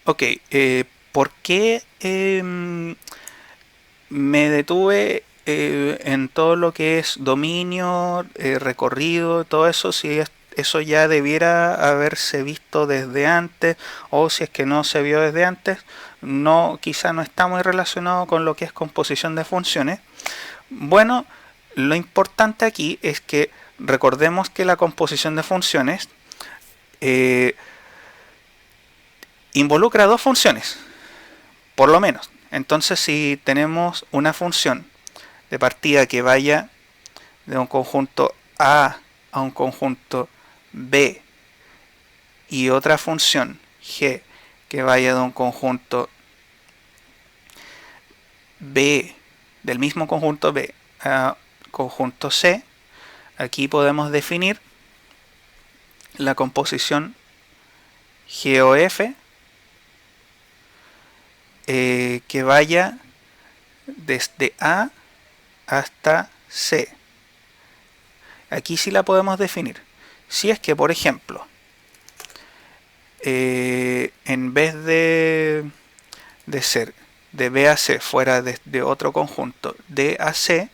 Ok, ¿por qué me detuve en todo lo que es dominio, recorrido, todo eso? Si eso ya debiera haberse visto desde antes, o si es que no se vio desde antes, no, quizá no está muy relacionado con lo que es composición de funciones. Bueno, lo importante aquí es que recordemos que la composición de funciones eh, involucra dos funciones, por lo menos. Entonces, si tenemos una función de partida que vaya de un conjunto a un conjunto B y otra función G que vaya de un conjunto B, del mismo conjunto B a conjunto C, aquí podemos definir la composición GOF que vaya desde A hasta C. Aquí sí la podemos definir. Si es que, por ejemplo, en vez de ser de B a C fuera de otro conjunto D a C,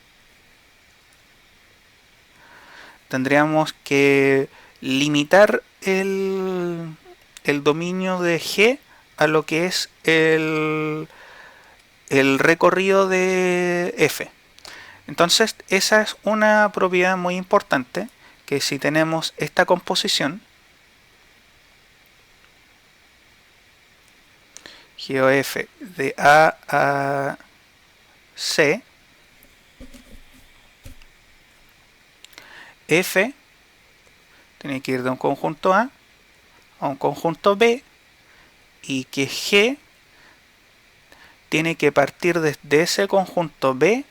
tendríamos que limitar el dominio de G a lo que es el recorrido de F. Entonces, esa es una propiedad muy importante, que si tenemos esta composición, GOF de A C, F tiene que ir de un conjunto A un conjunto B y que G tiene que partir desde ese conjunto B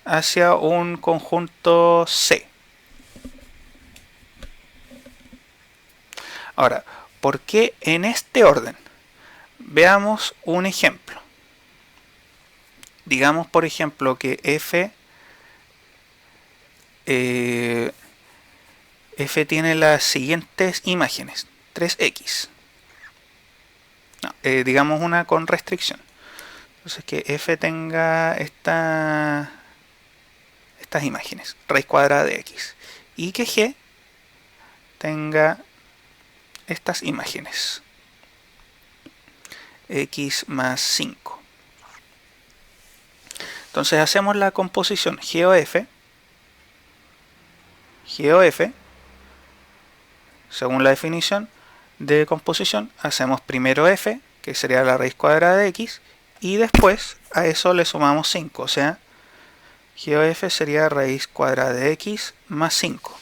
hacia un conjunto C. Ahora, ¿por qué en este orden? Veamos un ejemplo. Digamos, por ejemplo, que F tiene las siguientes imágenes. 3x. No, digamos una con restricción. Entonces que F tenga estas imágenes. Raíz cuadrada de x. Y que G tenga estas imágenes. X más 5. Entonces hacemos la composición GOF, según la definición de composición, hacemos primero f, que sería la raíz cuadrada de x, y después a eso le sumamos 5, o sea, GOF sería raíz cuadrada de x más 5.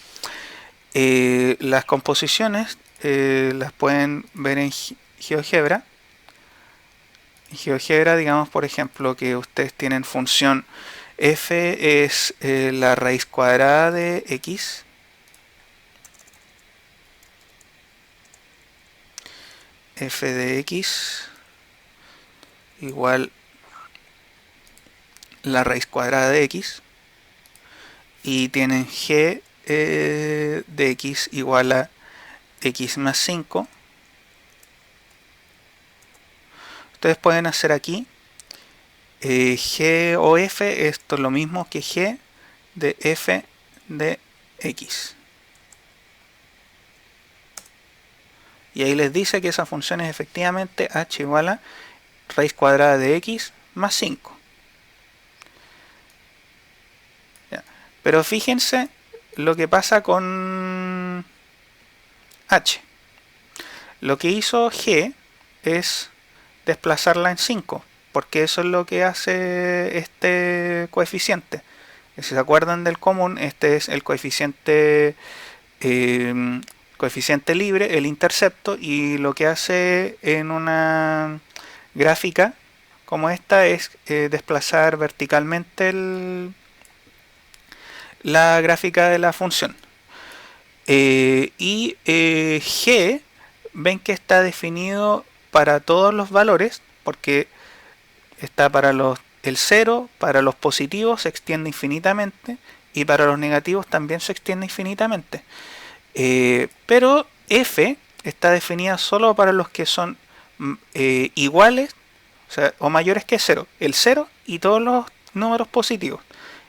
Las composiciones las pueden ver en GeoGebra. En GeoGebra, digamos, por ejemplo, que ustedes tienen función f es la raíz cuadrada de x, f de x igual la raíz cuadrada de x, y tienen g de x igual a x más 5. Ustedes pueden hacer aquí g o f, esto es lo mismo que g de f de x. Y ahí les dice que esa función es efectivamente h igual a raíz cuadrada de x más 5. ¿Ya? Pero fíjense lo que pasa con h. Lo que hizo g es desplazarla en 5, porque eso es lo que hace este coeficiente. Si se acuerdan del común, este es el coeficiente libre, el intercepto, y lo que hace en una gráfica como esta es desplazar verticalmente la gráfica de la función. G, ven que está definido para todos los valores, porque está para el 0, para los positivos se extiende infinitamente, y para los negativos también se extiende infinitamente. Pero f está definida solo para los que son iguales, o sea, o mayores que 0. El 0 y todos los números positivos.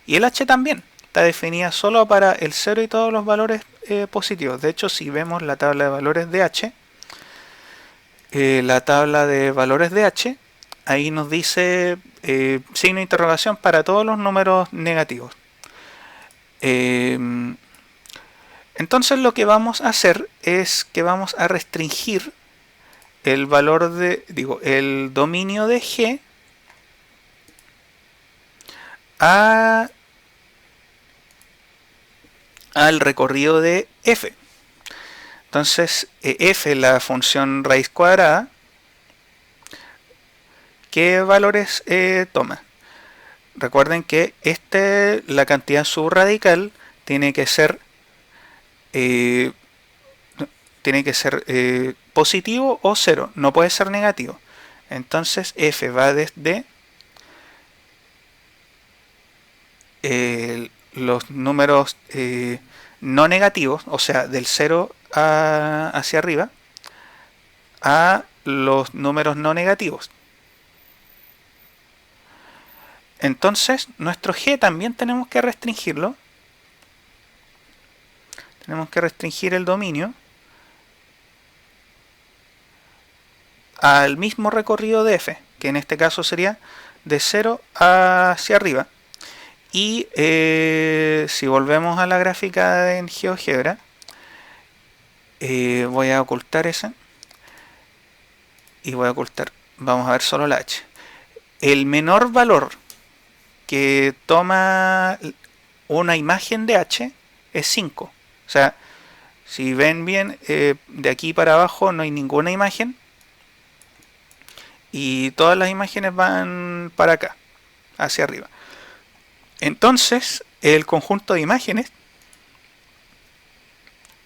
Y el h también está definida solo para el 0 y todos los valores positivos. De hecho, si vemos la tabla de valores de h, ahí nos dice signo de interrogación para todos los números negativos. Entonces lo que vamos a hacer es que vamos a restringir el valor de, el dominio de G al recorrido de f. Entonces f, la función raíz cuadrada, ¿qué valores toma? Recuerden que la cantidad subradical tiene que ser positivo o 0, no puede ser negativo. Entonces f va desde los números no negativos, o sea, del 0 hacia arriba, a los números no negativos. Entonces, nuestro g también tenemos que restringirlo. Tenemos que restringir el dominio al mismo recorrido de f, que en este caso sería de 0 hacia arriba. Y si volvemos a la gráfica en GeoGebra, voy a ocultar esa y voy a ocultar, vamos a ver solo la h. El menor valor que toma una imagen de h es 5. O sea, si ven bien, de aquí para abajo no hay ninguna imagen y todas las imágenes van para acá, hacia arriba. Entonces, el conjunto de imágenes,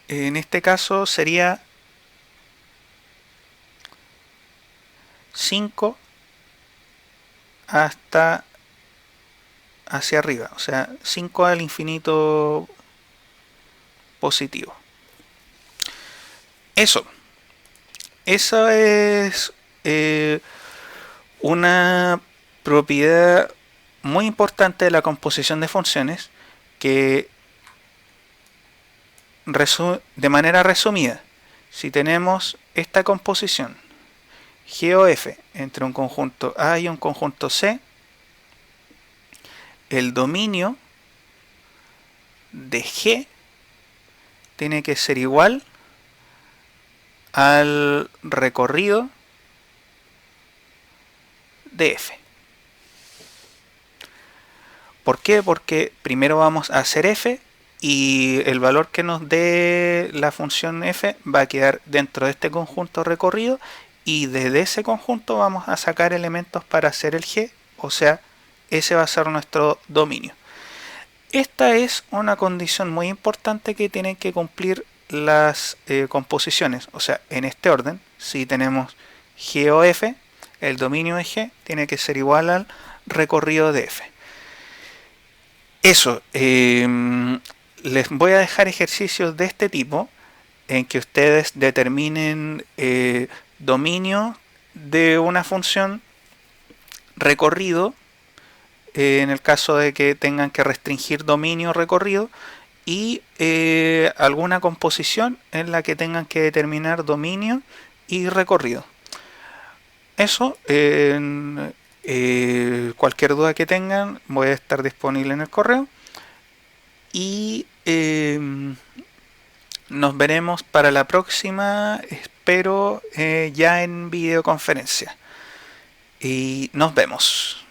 en este caso sería 5 hasta hacia arriba, o sea, 5 al infinito positivo. Esa es una propiedad muy importante de la composición de funciones que, de manera resumida, si tenemos esta composición G o F entre un conjunto A y un conjunto C, el dominio de G tiene que ser igual al recorrido de F. ¿Por qué? Porque primero vamos a hacer F y el valor que nos dé la función F va a quedar dentro de este conjunto recorrido y desde ese conjunto vamos a sacar elementos para hacer el G, o sea, ese va a ser nuestro dominio. Esta es una condición muy importante que tienen que cumplir las composiciones, o sea, en este orden, si tenemos G o F, el dominio de G tiene que ser igual al recorrido de F. Eso, les voy a dejar ejercicios de este tipo en que ustedes determinen dominio de una función, recorrido, en el caso de que tengan que restringir dominio recorrido, y alguna composición en la que tengan que determinar dominio y recorrido. Eso, cualquier duda que tengan voy a estar disponible en el correo y nos veremos para la próxima, espero ya en videoconferencia, y nos vemos.